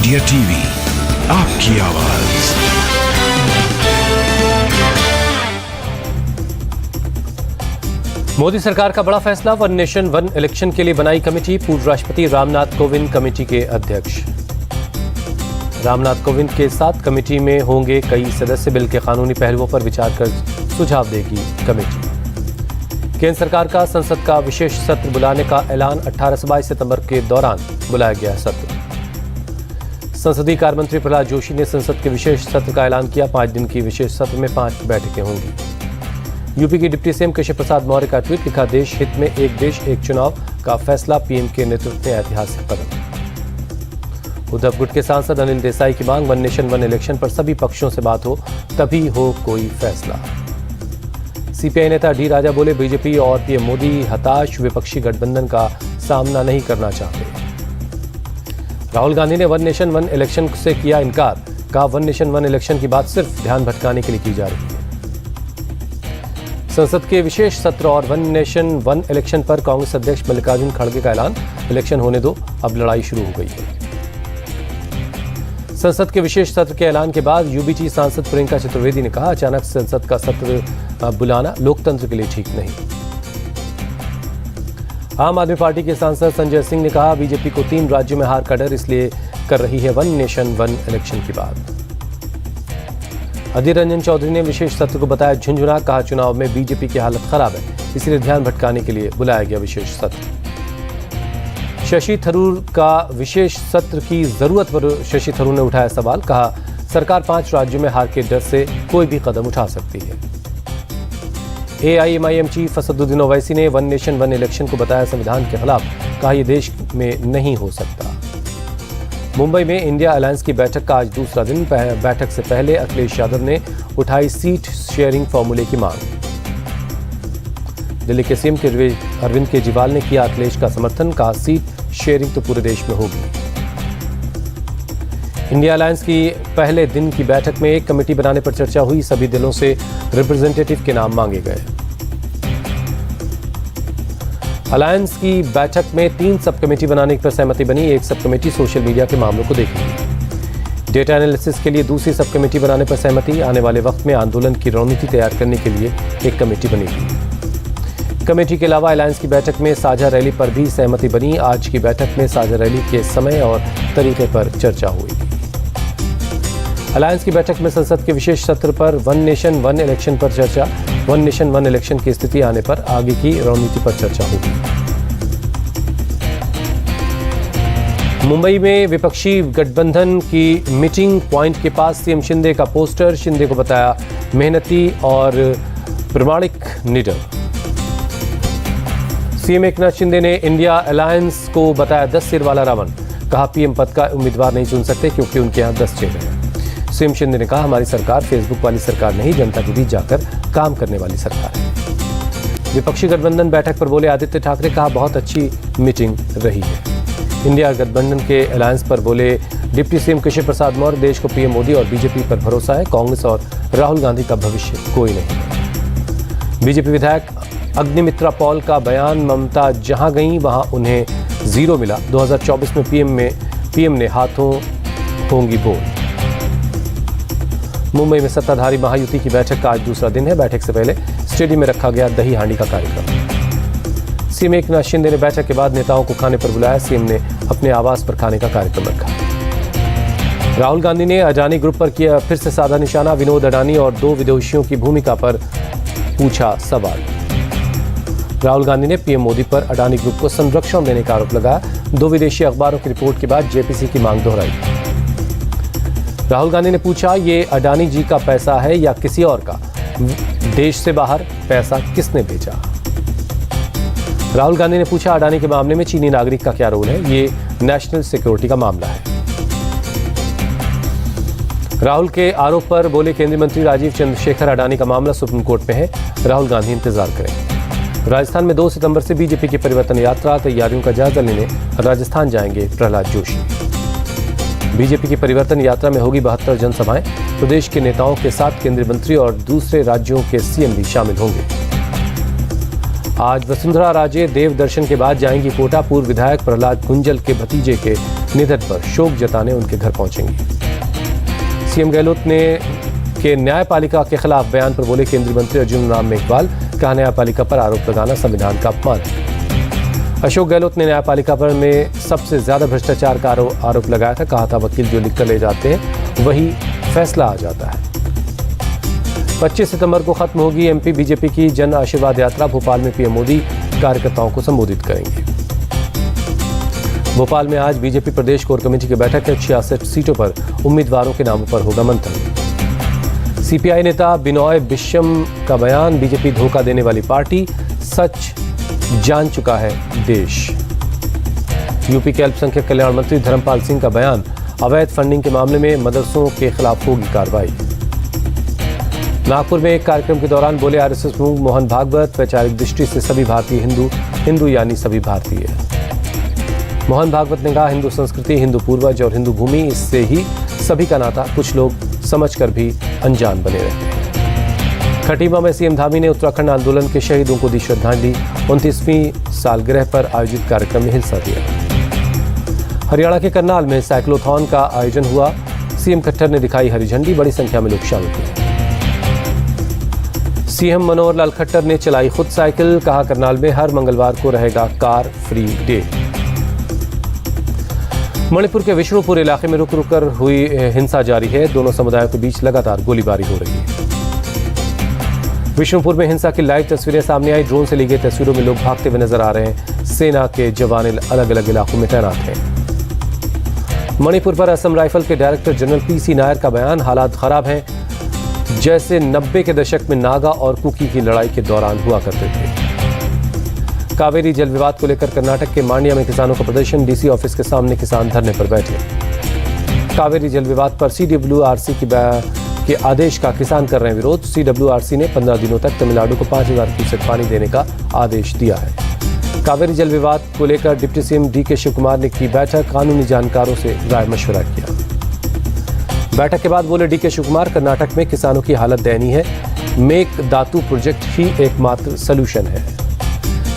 India TV, आपकी आवाज। मोदी सरकार का बड़ा फैसला, वन नेशन वन इलेक्शन के लिए बनाई कमेटी। पूर्व राष्ट्रपति रामनाथ कोविंद कमेटी के अध्यक्ष। रामनाथ कोविंद के साथ कमेटी में होंगे कई सदस्य। बिल के कानूनी पहलुओं पर विचार कर सुझाव देगी कमेटी। केंद्र सरकार का संसद का विशेष सत्र बुलाने का ऐलान। 18 से 22 सितंबर के दौरान बुलाया गया सत्र। संसदीय कार्य मंत्री प्रहलाद जोशी ने संसद के विशेष सत्र का ऐलान किया। 5 दिन की विशेष सत्र में 5 बैठकें होंगी। यूपी की डिप्टी सीएम केशव प्रसाद मौर्य का ट्वीट लिखा, देश हित में एक देश एक चुनाव का फैसला, पीएम के नेतृत्व में ऐतिहासिक कदम। उद्धव गुट के सांसद अनिल देसाई की मांग, वन नेशन वन इलेक्शन पर सभी पक्षों से बात हो तभी हो कोई फैसला। सीपीआई नेता डी राजा बोले, बीजेपी और पीएम मोदी हताश, विपक्षी गठबंधन का सामना नहीं करना चाहते। राहुल गांधी ने वन नेशन वन इलेक्शन से किया इनकार, कहा वन नेशन वन इलेक्शन की बात सिर्फ ध्यान भटकाने के लिए की जा रही है। संसद के विशेष सत्र और वन नेशन वन इलेक्शन पर कांग्रेस अध्यक्ष मल्लिकार्जुन खड़गे का ऐलान, इलेक्शन होने दो, अब लड़ाई शुरू हो गई है। संसद के विशेष सत्र के ऐलान के बाद यूबीटी सांसद प्रियंका चतुर्वेदी ने कहा, अचानक संसद का सत्र बुलाना लोकतंत्र के लिए ठीक नहीं। आम आदमी पार्टी के सांसद संजय सिंह ने कहा, बीजेपी को 3 राज्यों में हार का डर, इसलिए कर रही है वन नेशन वन इलेक्शन की बात। अधीर रंजन चौधरी ने विशेष सत्र को बताया झुंझुना, कहा चुनाव में बीजेपी की हालत खराब है, इसलिए ध्यान भटकाने के लिए बुलाया गया विशेष सत्र। शशि थरूर का विशेष सत्र की जरूरत पर शशि थरूर ने उठाया सवाल, कहा सरकार 5 राज्यों में हार के डर से कोई भी कदम उठा सकती है। एआईएमआईएम चीफ असदुद्दीन ओवैसी ने वन नेशन वन इलेक्शन को बताया संविधान के खिलाफ, कहा यह देश में नहीं हो सकता। मुंबई में इंडिया अलायंस की बैठक का आज दूसरा दिन। बैठक से पहले अखिलेश यादव ने उठाई सीट शेयरिंग फॉर्मूले की मांग। दिल्ली के सीएम अरविंद केजरीवाल ने किया अखिलेश का समर्थन, कहा सीट शेयरिंग तो पूरे देश में होगी। इंडिया अलायंस की पहले दिन की बैठक में एक कमेटी बनाने पर चर्चा हुई, सभी दलों से रिप्रेजेंटेटिव के नाम मांगे गए। अलायंस की बैठक में 3 सब कमेटी बनाने पर सहमति बनी। एक सब कमेटी सोशल मीडिया के मामलों को देखेगी। डेटा एनालिसिस के लिए दूसरी सब कमेटी बनाने पर सहमति। आने वाले वक्त में आंदोलन की रणनीति तैयार करने के लिए एक कमेटी बनेगी। कमेटी के अलावा अलायंस की बैठक में साझा रैली पर भी सहमति बनी। आज की बैठक में साझा रैली के समय और तरीके पर चर्चा हुई। अलायंस की बैठक में संसद के विशेष सत्र पर वन नेशन वन इलेक्शन पर चर्चा। वन नेशन वन इलेक्शन की स्थिति आने पर आगे की रणनीति पर चर्चा होगी। मुंबई में विपक्षी गठबंधन की मीटिंग पॉइंट के पास सीएम शिंदे का पोस्टर। शिंदे को बताया मेहनती और प्रामाणिक लीडर। सीएम एकनाथ शिंदे ने इंडिया अलायंस को बताया 10 सिर वाला रावण, कहा पीएम पद का उम्मीदवार नहीं चुन सकते क्योंकि उनके यहाँ 10 चेहरे हैं। सीएम शिंदे ने कहा, हमारी सरकार फेसबुक वाली सरकार नहीं, जनता के बीच जाकर काम करने वाली सरकार है। विपक्षी गठबंधन बैठक पर बोले आदित्य ठाकरे, कहा बहुत अच्छी मीटिंग रही है। इंडिया गठबंधन के अलायंस पर बोले डिप्टी सीएम केशव प्रसाद मौर्य, देश को पीएम मोदी और बीजेपी पर भरोसा है, कांग्रेस और राहुल गांधी का भविष्य कोई नहीं है। बीजेपी विधायक अग्निमित्रा पॉल का बयान, ममता जहां गई वहां उन्हें 0 मिला। 2024 में पीएम ने हाथों होंगी बोल। मुंबई में सत्ताधारी महायुति की बैठक का आज दूसरा दिन है। बैठक से पहले स्टेडियम में रखा गया दही हांडी का कार्यक्रम। सीएम एकनाथ शिंदे ने बैठक के बाद नेताओं को खाने पर बुलाया। सीएम ने अपने आवास पर खाने का कार्यक्रम रखा। राहुल गांधी ने अडानी ग्रुप पर किया फिर से साधा निशाना। विनोद अडानी और 2 विदेशियों की भूमिका पर पूछा सवाल। राहुल गांधी ने पीएम मोदी पर अडानी ग्रुप को संरक्षण देने का आरोप लगाया। 2 विदेशी अखबारों की रिपोर्ट के बाद जेपीसी की मांग दोहराई। राहुल गांधी ने पूछा, ये अडानी जी का पैसा है या किसी और का? देश से बाहर पैसा किसने भेजा? राहुल गांधी ने पूछा, अडानी के मामले में चीनी नागरिक का क्या रोल है? ये नेशनल सिक्योरिटी का मामला है। राहुल के आरोप पर बोले केंद्रीय मंत्री राजीव चंद्रशेखर, अडानी का मामला सुप्रीम कोर्ट में है, राहुल गांधी इंतजार करें। राजस्थान में 2 सितंबर से बीजेपी की परिवर्तन यात्रा, तैयारियों का जायजा लेने राजस्थान जाएंगे प्रहलाद जोशी। बीजेपी की परिवर्तन यात्रा में होगी 72 जनसभाएं। प्रदेश के नेताओं के साथ केंद्रीय मंत्री और दूसरे राज्यों के सीएम भी शामिल होंगे। आज वसुंधरा राजे देव दर्शन के बाद जाएंगी कोटा। पूर्व विधायक प्रहलाद कुंजल के भतीजे के निधन पर शोक जताने उनके घर पहुंचेंगी। सीएम गहलोत ने के न्यायपालिका के खिलाफ बयान पर बोले केंद्रीय मंत्री अर्जुन राम मेघवाल, कहा न्यायपालिका पर आरोप लगाना संविधान का अपमान है। अशोक गहलोत ने न्यायपालिका पर में सबसे ज्यादा भ्रष्टाचार का आरोप लगाया था। कहा था वकील जो लिख कर ले जाते हैं वही फैसला आ जाता है। 25 सितंबर को खत्म होगी एमपी बीजेपी की जन आशीर्वाद यात्रा। भोपाल में पीएम मोदी कार्यकर्ताओं को संबोधित करेंगे। भोपाल में आज बीजेपी प्रदेश कोर कमेटी की बैठक है। 66 सीटों पर उम्मीदवारों के नामों पर होगा मंथन। सीपीआई नेता बिनॉय बिश्यम का बयान, बीजेपी धोखा देने वाली पार्टी, सच जान चुका है देश। यूपी के अल्पसंख्यक कल्याण मंत्री धर्मपाल सिंह का बयान, अवैध फंडिंग के मामले में मदरसों के खिलाफ होगी कार्रवाई। नागपुर में एक कार्यक्रम के दौरान बोले आरएसएस प्रमुख मोहन भागवत, वैचारिक दृष्टि से सभी भारतीय हिंदू यानी सभी भारतीय। मोहन भागवत ने कहा हिंदू संस्कृति, हिंदू पूर्वज और हिंदू भूमि, इससे ही सभी का नाता। कुछ लोग समझकर भी अनजान बने रहते हैं। खटीमा में सीएम धामी ने उत्तराखंड आंदोलन के शहीदों को दी श्रद्धांजलि। 29वीं सालगिरह पर आयोजित कार्यक्रम में हिस्सा लिया। हरियाणा के करनाल में साइक्लोथॉन का आयोजन हुआ। सीएम खट्टर ने दिखाई हरी झंडी, बड़ी संख्या में लोग शामिल हुए। सीएम मनोहर लाल खट्टर ने चलाई खुद साइकिल, कहा करनाल में हर मंगलवार को रहेगा कार फ्री डे। मणिपुर के विष्णुपुर इलाके में रुक रुक कर हुई हिंसा जारी है। दोनों समुदायों के बीच लगातार गोलीबारी हो रही है। विष्णुपुर में हिंसा की लाइव तस्वीरें सामने आई। ड्रोन से ली गई तस्वीरों में लोग भागते हुए नजर आ रहे हैं। सेना के जवान अलग अलग इलाकों में तैनात हैं। मणिपुर पर असम राइफल के डायरेक्टर जनरल पीसी नायर का बयान, हालात खराब हैं जैसे 90 के दशक में नागा और कुकी की लड़ाई के दौरान हुआ करते थे। कावेरी जल विवाद को लेकर कर्नाटक के मांड्या में किसानों का प्रदर्शन। डीसी ऑफिस के सामने किसान धरने पर बैठे। कावेरी जल विवाद पर सीडब्ल्यूआरसी के आदेश का किसान कर रहे हैं विरोध। सीडब्ल्यूआरसी ने 15 दिनों तक तमिलनाडु को 5000 क्यूसेक पानी देने का आदेश दिया है। कावेरी जल विवाद को लेकर deputy CM DK Shiv Kumar ने की बैठक। कानूनी जानकारों से राय मशवरा किया। बैठक के बाद बोले डीके शिव कुमार, कर्नाटक में किसानों की हालत दयनीय है। मेक दातू प्रोजेक्ट ही एकमात्र सलूशन है।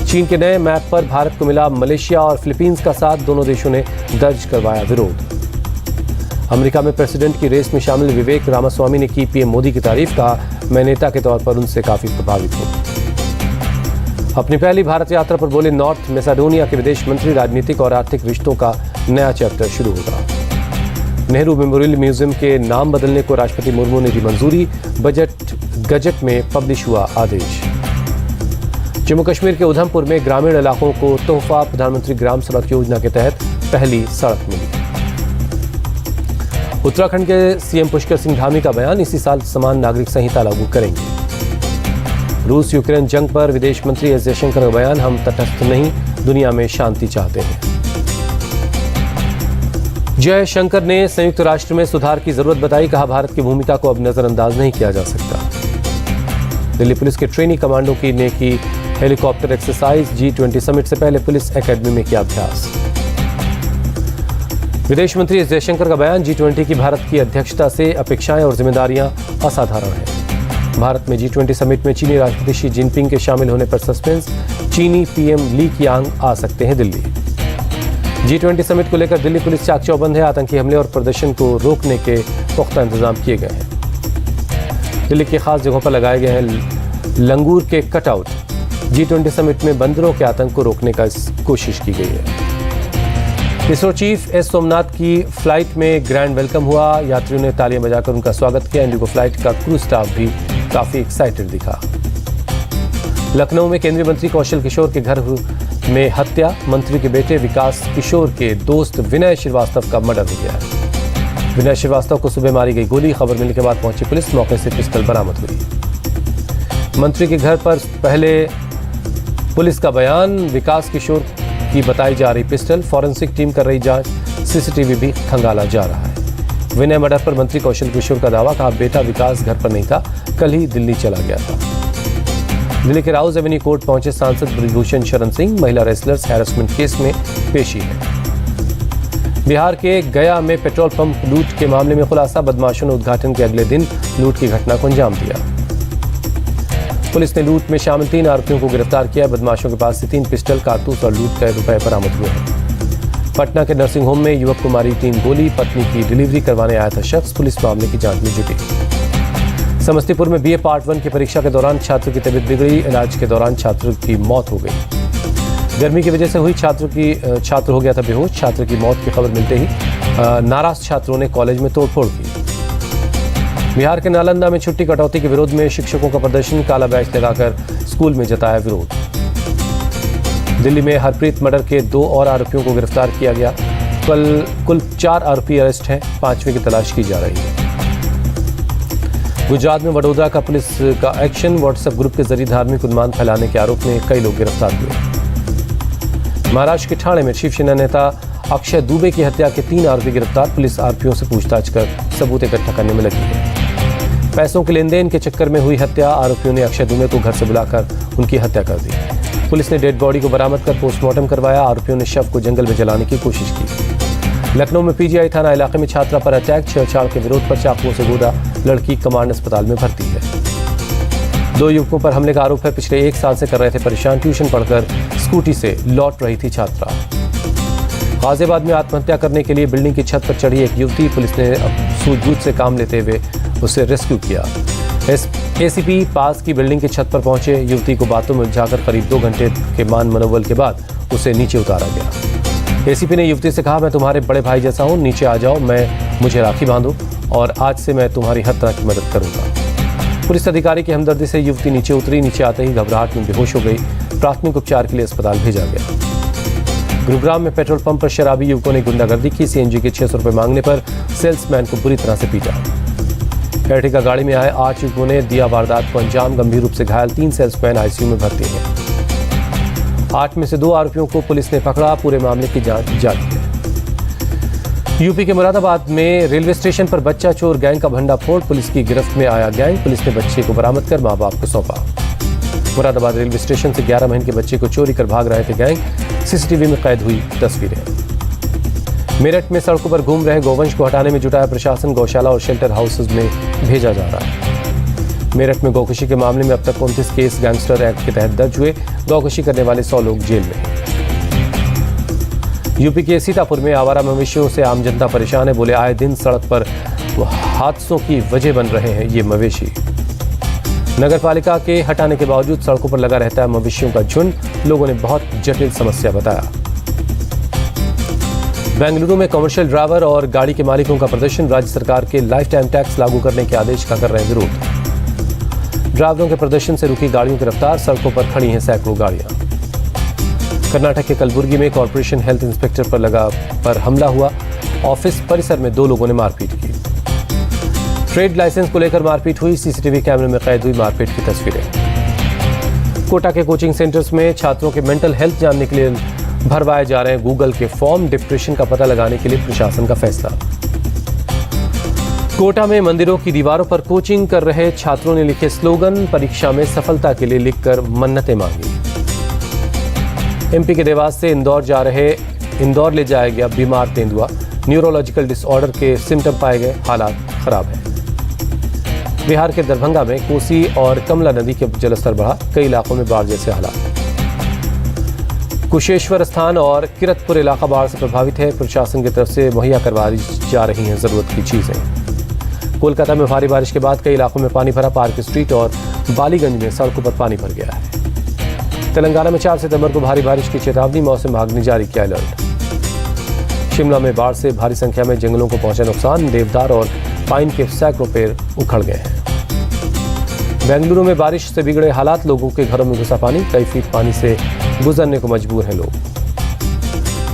चीन के नए मैप पर भारत को मिला मलेशिया और फिलीपींस का साथ। दोनों देशों ने दर्ज करवाया विरोध। अमेरिका में प्रेसिडेंट की रेस में शामिल विवेक रामास्वामी ने की पीएम मोदी की तारीफ। कहा मैं नेता के तौर पर उनसे काफी प्रभावित हूं। अपनी पहली भारत यात्रा पर बोले नॉर्थ मैसेडोनिया के विदेश मंत्री, राजनीतिक और आर्थिक रिश्तों का नया चैप्टर शुरू होगा। नेहरू मेमोरियल म्यूजियम के नाम बदलने को राष्ट्रपति मुर्मू ने दी मंजूरी। गजट में पब्लिश हुआ आदेश। जम्मू कश्मीर के उधमपुर में ग्रामीण इलाकों को तोहफा, प्रधानमंत्री ग्राम सड़क योजना के तहत पहली सड़क मिली। उत्तराखंड के सीएम पुष्कर सिंह धामी का बयान, इसी साल समान नागरिक संहिता लागू करेंगे। रूस यूक्रेन जंग पर विदेश मंत्री एस जयशंकर का बयान, हम तटस्थ नहीं, दुनिया में शांति चाहते हैं। जयशंकर ने संयुक्त राष्ट्र में सुधार की जरूरत बताई। कहा भारत की भूमिका को अब नजरअंदाज नहीं किया जा सकता। दिल्ली पुलिस के ट्रेनी कमांडो ने की हेलीकॉप्टर एक्सरसाइज। G20 समिट से पहले पुलिस एकेडमी में किया अभ्यास। विदेश मंत्री एस जयशंकर का बयान, G20 की भारत की अध्यक्षता से अपेक्षाएं और जिम्मेदारियां असाधारण हैं। भारत में G20 समिट में चीनी राष्ट्रपति शी जिनपिंग के शामिल होने पर सस्पेंस। चीनी पीएम ली कियांग आ सकते हैं दिल्ली। G20 समिट को लेकर दिल्ली पुलिस चाक चौबंद है। आतंकी हमले और प्रदर्शन को रोकने के पुख्ता इंतजाम किए गए हैं। दिल्ली की खास जगहों पर लगाए गए हैं लंगूर के कटआउट। G20 समिट में बंदरों के आतंक को रोकने का कोशिश की गई है। इसरो चीफ एस सोमनाथ की फ्लाइट में ग्रैंड वेलकम हुआ। यात्रियों ने तालियां बजाकर उनका स्वागत किया। इंडिगो फ्लाइट का क्रू स्टाफ भी काफी एक्साइटेड दिखा। लखनऊ में केंद्रीय मंत्री कौशल किशोर के घर में हत्या। मंत्री के बेटे विकास किशोर के दोस्त विनय श्रीवास्तव का मर्डर हो गया है। विनय श्रीवास्तव को सुबह मारी गई गोली। खबर मिलने के बाद पहुंची पुलिस, मौके से पिस्टल बरामद हुई। मंत्री के घर पर पहले पुलिस का बयान, विकास किशोर की बताई जा रही पिस्टल, फॉरेंसिक टीम कर रही जांच, सीसीटीवी भी खंगाला जा रहा है। विनय मर्डर पर मंत्री कौशल किशोर का दावा। कहा बेटा विकास घर पर नहीं था, कल ही दिल्ली चला गया था। दिल्ली के राउज एवेन्यू कोर्ट पहुंचे सांसद ब्रिजभूषण शरण सिंह। महिला रेसलर्स हैरेसमेंट केस में पेशी है। बिहार के गया में पेट्रोल पंप लूट के मामले में खुलासा। बदमाशों ने उद्घाटन के अगले दिन लूट की घटना को अंजाम दिया। पुलिस ने लूट में शामिल 3 आरोपियों को गिरफ्तार किया। बदमाशों के पास से 3 पिस्टल, कारतूस और लूट के रुपए बरामद हुए हैं। पटना के नर्सिंग होम में युवक को मारी 3 गोली, पत्नी की डिलीवरी करवाने आया था शख्स। पुलिस मामले की जांच में जुटी। समस्तीपुर में BA पार्ट 1 की परीक्षा के दौरान छात्र की तबीयत बिगड़ी। इलाज के दौरान छात्र की मौत हो गई। गर्मी की वजह से हुई छात्र हो गया था बेहोश। छात्र की मौत की खबर मिलते ही नाराज छात्रों ने कॉलेज में तोड़फोड़ की। बिहार के नालंदा में छुट्टी कटौती के विरोध में शिक्षकों का प्रदर्शन, काला बैच लगाकर स्कूल में जताया विरोध। दिल्ली में हरप्रीत मर्डर के 2 और आरोपियों को गिरफ्तार किया गया। कुल 4 आरोपी अरेस्ट हैं, 5वें की तलाश की जा रही है। गुजरात में वडोदरा का पुलिस का एक्शन, व्हाट्सएप ग्रुप के जरिए धार्मिक उन्माद फैलाने के आरोप में कई लोग गिरफ्तार हुए। महाराष्ट्र के ठाणे में शिवसेना नेता अक्षय दुबे की हत्या के 3 आरोपी गिरफ्तार। पुलिस आरोपियों से पूछताछ कर सबूत इकट्ठा करने में लगी है। पैसों के लेन देन के चक्कर में हुई हत्या, आरोपियों ने अक्षय दुबे को घर से बुलाकर उनकी हत्या कर दी। पुलिस ने डेड बॉडी को बरामद कर पोस्टमार्टम करवाया। आरोपियों ने शव को जंगल में जलाने की कोशिश की। लखनऊ में PGI थाना इलाके में छात्रा पर अटैक, छेड़छाड़ के विरोध पर चाकुओं से गोदा। लड़की कमांड अस्पताल में भर्ती है। 2 युवकों पर हमले का आरोप है। पिछले 1 साल से कर रहे थे परेशान। ट्यूशन पढ़कर स्कूटी से लौट रही थी छात्रा। गाजियाबाद में आत्महत्या करने के लिए बिल्डिंग की छत पर चढ़ी एक युवती। पुलिस ने सूझबूझ से काम लेते हुए उसे रेस्क्यू किया। ACP पास की बिल्डिंग की छत पर पहुंचे। युवती को बातों में उलझाकर करीब 2 घंटे के मान मनोबल के बाद उसे नीचे उतारा गया। ACP ने युवती से कहा, मैं तुम्हारे बड़े भाई जैसा हूं, नीचे आ जाओ, मुझे राखी बांधो और आज से मैं तुम्हारी हर तरह की मदद करूंगा। पुलिस अधिकारी की हमदर्दी से युवती नीचे उतरी। नीचे आते ही घबराहट में बेहोश हो गई। प्राथमिक उपचार के लिए अस्पताल भेजा गया। गुरुग्राम में पेट्रोल पंप पर शराबी युवकों ने गुंडागर्दी की। CNG के 600 रुपये मांगने पर सेल्समैन को बुरी तरह से पीटा। एर्टिगा गाड़ी में आए 8 युवकों ने दिया वारदात को अंजाम। गंभीर रूप से घायल 3 सेल्समैन ICU में भर्ती हैं। 8 में से 2 आरोपियों को पुलिस ने पकड़ा। पूरे मामले की जांच जारी है। यूपी के मुरादाबाद में रेलवे स्टेशन पर बच्चा चोर गैंग का भंडाफोड़। पुलिस की गिरफ्त में आया गैंग। पुलिस ने बच्चे को बरामद कर मां बाप को सौंपा। मुरादाबाद रेलवे स्टेशन से 11 महीने के बच्चे को चोरी कर भाग रहे थे गैंग। CCTV में कैद हुई तस्वीरें। मेरठ में सड़कों पर घूम रहे गौवंश को हटाने में जुटा है प्रशासन। गौशाला और शेल्टर हाउसेज में भेजा जा रहा है। मेरठ में गौकशी के मामले में अब तक 29 केस गैंगस्टर एक्ट के तहत दर्ज हुए। गौकशी करने वाले 100 लोग जेल में हैं। यूपी के सीतापुर में आवारा मवेशियों से आम जनता परेशान है। बोले, आए दिन सड़क पर हादसों की वजह बन रहे हैं ये मवेशी। नगर पालिका के हटाने के बावजूद सड़कों पर लगा रहता है मवेशियों का झुंड। लोगों ने बहुत जटिल समस्या बताया। बेंगलुरु में कमर्शियल ड्राइवर और गाड़ी के मालिकों का प्रदर्शन। राज्य सरकार के लाइफ टाइम टैक्स लागू करने के आदेश का कर रहे हैं विरोध। ड्राइवरों के प्रदर्शन से रुकी गाड़ियों की रफ्तार। सड़कों पर खड़ी हैं सैकड़ों गाड़ियां। कर्नाटक के कलबुर्गी में कॉर्पोरेशन हेल्थ इंस्पेक्टर पर हमला हुआ। ऑफिस परिसर में 2 लोगों ने मारपीट की। ट्रेड लाइसेंस को लेकर मारपीट हुई। CCTV कैमरे में कैद हुई मारपीट की तस्वीरें। कोटा के कोचिंग सेंटर्स में छात्रों के मेंटल हेल्थ जानने के लिए भरवाए जा रहे हैं गूगल के फॉर्म। डिप्रेशन का पता लगाने के लिए प्रशासन का फैसला। कोटा में मंदिरों की दीवारों पर कोचिंग कर रहे छात्रों ने लिखे स्लोगन। परीक्षा में सफलता के लिए लिखकर मन्नतें मांगी। MP के देवास से इंदौर ले जाया गया बीमार तेंदुआ। न्यूरोलॉजिकल डिसऑर्डर के सिम्टम पाए गए। हालात खराब है। बिहार के दरभंगा में कोसी और कमला नदी के जलस्तर बढ़ा। कई इलाकों में बाढ़ जैसे हालात। कुशेश्वर स्थान और किरतपुर इलाका बाढ़ से प्रभावित है। प्रशासन की तरफ से मुहैया करवाई जा रही हैं जरूरत की चीजें। कोलकाता में भारी बारिश के बाद कई इलाकों में पानी भरा। पार्क स्ट्रीट और बालीगंज में सड़कों पर पानी भर गया है। तेलंगाना में 4 सितंबर को भारी बारिश की चेतावनी। मौसम विभाग ने जारी किया अलर्ट। शिमला में बाढ़ से भारी संख्या में जंगलों को पहुंचा नुकसान। देवदार और पाइन के सैकड़ों पेड़ उखड़ गए हैं। बेंगलुरु में बारिश से बिगड़े हालात। लोगों के घरों में घुसा पानी। कई फीट पानी से गुजरने को मजबूर हैं लोग।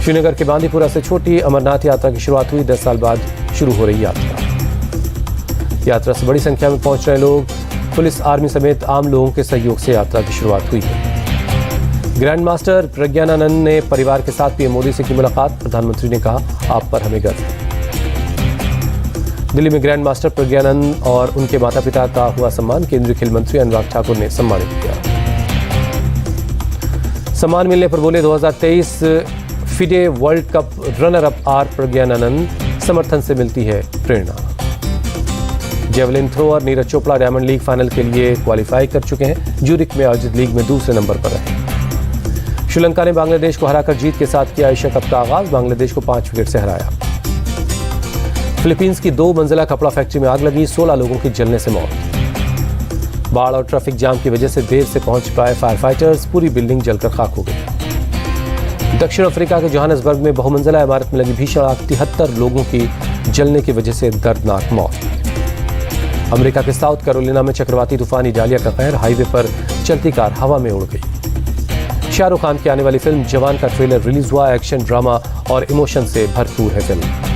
श्रीनगर के बांदीपुरा से छोटी अमरनाथ यात्रा की शुरुआत हुई। 10 साल बाद शुरू हो रही यात्रा से बड़ी संख्या में पहुंच रहे लोग। पुलिस, आर्मी समेत आम लोगों के सहयोग से यात्रा की शुरुआत हुई है। ग्रैंड मास्टर प्रज्ञानानंद ने परिवार के साथ PM मोदी से की मुलाकात। प्रधानमंत्री ने कहा, आप पर हमें गर्व है। दिल्ली में ग्रैंड मास्टर प्रज्ञानंद और उनके माता पिता का हुआ सम्मान। केंद्रीय खेल मंत्री अनुराग ठाकुर ने सम्मानित किया। सम्मान मिलने पर बोले, 2023 FIDE world cup runner up Praggnanandhaa. समर्थन से मिलती है प्रेरणा। Javelin thrower Neeraj Chopra diamond league final के लिए क्वालिफाई कर चुके हैं। ज्यूरिख में आयोजित लीग में दूसरे नंबर पर रहे। श्रीलंका ने बांग्लादेश को हराकर जीत के साथ किया एशिया कप का आगाज। बांग्लादेश को 5 विकेट से हराया। फिलीपींस की 2 मंजिला कपड़ा फैक्ट्री में आग लगी, 16 लोगों की जलने से मौत। बाढ़ और ट्रैफिक जाम की वजह से देर से पहुंच पाए फायर फाइटर्स, पूरी बिल्डिंग जलकर खाक हो गई। दक्षिण अफ्रीका के जोहान्सबर्ग में बहुमंजिला इमारत में लगी भीषण आग, 73 लोगों की जलने की वजह से दर्दनाक मौत। अमेरिका के साउथ कैरोलिना में चक्रवाती तूफान इडालिया का कहर, हाईवे पर चलती कार हवा में उड़ गई। शाहरुख खान की आने वाली फिल्म जवान का ट्रेलर रिलीज हुआ। एक्शन, ड्रामा और इमोशन से भरपूर है फिल्म।